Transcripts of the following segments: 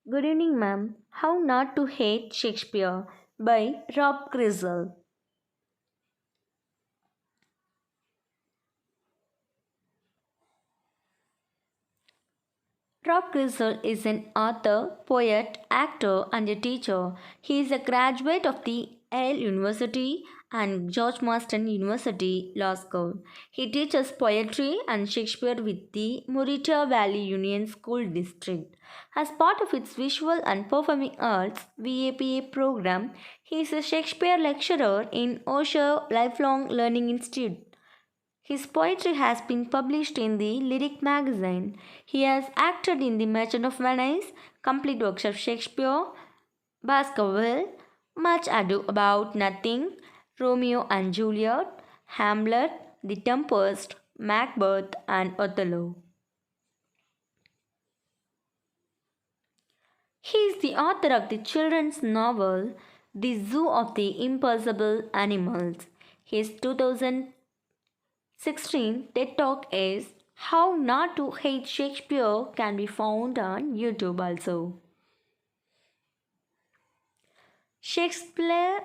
Good evening, ma'am. How Not to Hate Shakespeare by Rob Crisell. Rob Crisell is an author, poet, actor, and a teacher. He is a graduate of the Yale University and George Marston University Law School. He teaches poetry and Shakespeare with the Murrieta Valley Union School District. As part of its Visual and Performing Arts VAPA program, he is a Shakespeare lecturer in Osher Lifelong Learning Institute. His poetry has been published in the Lyric magazine. He has acted in The Merchant of Venice, Complete Works of Shakespeare, Baskerville, Much Ado About Nothing, Romeo and Juliet, Hamlet, The Tempest, Macbeth, and Othello. He is the author of the children's novel The Zoo of the Impossible Animals. His 2016 TED Talk is How Not to Hate Shakespeare can be found on YouTube also. Shakespeare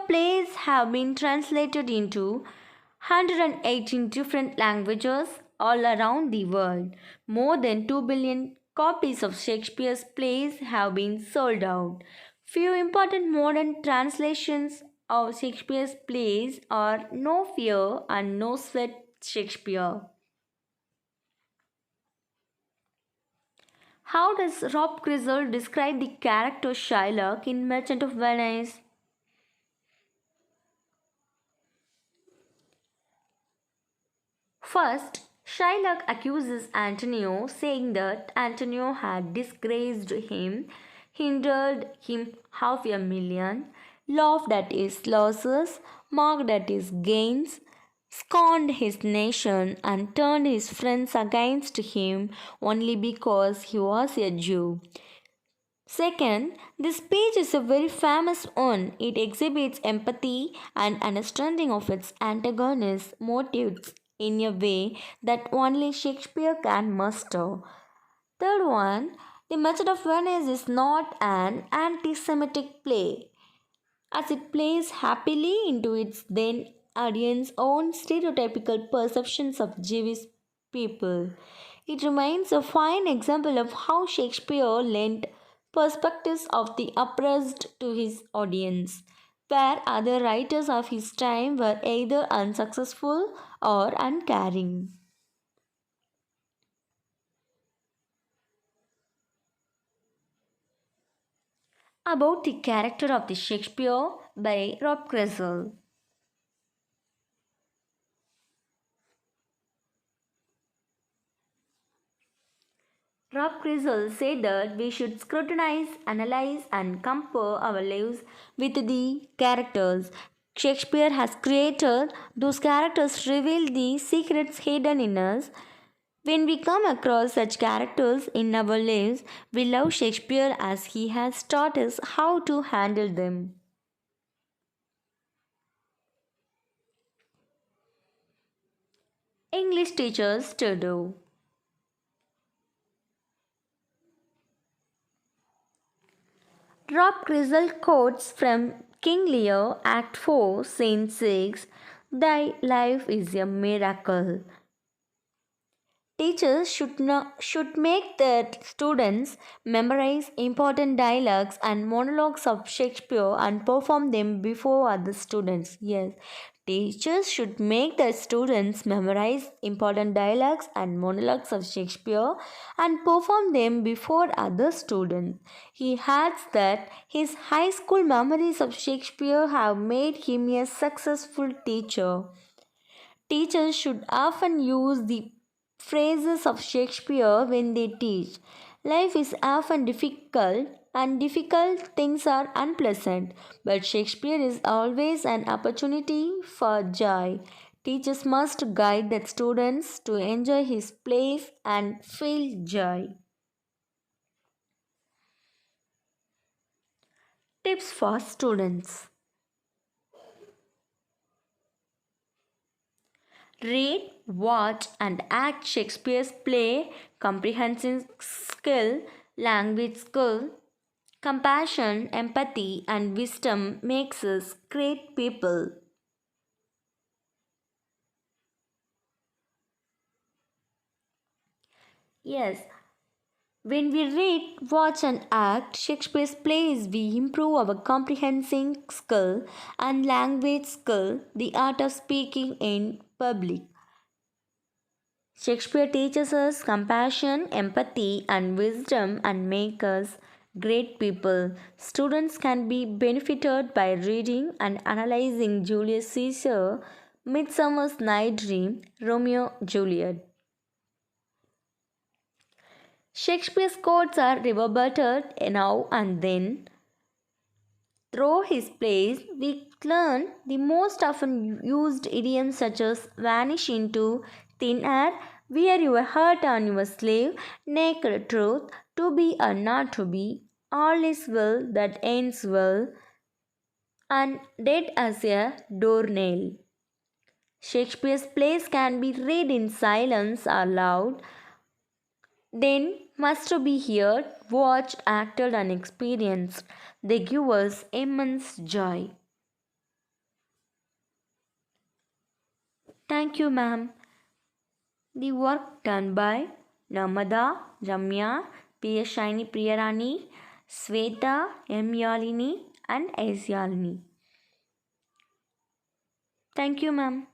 plays have been translated into 118 different languages all around the world. More than 2 billion copies of Shakespeare's plays have been sold out. Few important modern translations of Shakespeare's plays are No Fear and No Sweat Shakespeare. How does Rob Crisell describe the character Shylock in Merchant of Venice? First, Shylock accuses Antonio, saying that Antonio had disgraced him, hindered him $500,000, laughed at his losses, mocked at his gains, scorned his nation, and turned his friends against him only because he was a Jew. Second, this page is a very famous one. It exhibits empathy and understanding of its antagonist's motives in a way that only Shakespeare can muster. Third one, The Merchant of Venice is not an anti Semitic play, as it plays happily into its then audience's own stereotypical perceptions of Jewish people. It remains a fine example of how Shakespeare lent perspectives of the oppressed to his audience, where other writers of his time were either unsuccessful or uncaring. About the character of the Shakespeare by Rob Crisell. Rob Crisell said that we should scrutinize, analyze, and compare our lives with the characters Shakespeare has created. Those characters reveal the secrets hidden in us. When we come across such characters in our lives, we love Shakespeare as he has taught us how to handle them. English teachers to do. Rob Crisell quotes from King Lear, Act 4, Scene 6, Thy life is a miracle. Teachers should make their students memorize important dialogues and monologues of Shakespeare and perform them before other students. Yes, teachers should make their students memorize important dialogues and monologues of Shakespeare and perform them before other students. He adds that his high school memories of Shakespeare have made him a successful teacher. Teachers should often use the phrases of Shakespeare when they teach. Life is often difficult and difficult things are unpleasant, but Shakespeare is always an opportunity for joy. Teachers must guide their students to enjoy his plays and feel joy. Tips for students. Read, watch, and act Shakespeare's play, comprehension skill, Language skill, compassion, empathy, and wisdom makes us great people. Yes, when we read, watch, and act Shakespeare's plays, we improve our comprehension skill and language skill, the art of speaking in public. Shakespeare teaches us compassion, empathy, and wisdom and make us great people. Students can be benefited by reading and analyzing Julius Caesar, Midsummer's Night Dream, Romeo Juliet. Shakespeare's quotes are reverberated now and then. Through his plays, we learn the most often used idioms such as vanish into thin air, wear your heart on your sleeve, naked truth, to be or not to be, all is well that ends well, and dead as a doornail. Shakespeare's plays can be read in silence or loud, then must be heard, watched, acted, and experienced. They give us immense joy. Thank you, ma'am. The work done by Namada, Ramya, P. S. Shaini Priyarani, Sweta, M. Yalini, and S. Yalini. Thank you, ma'am.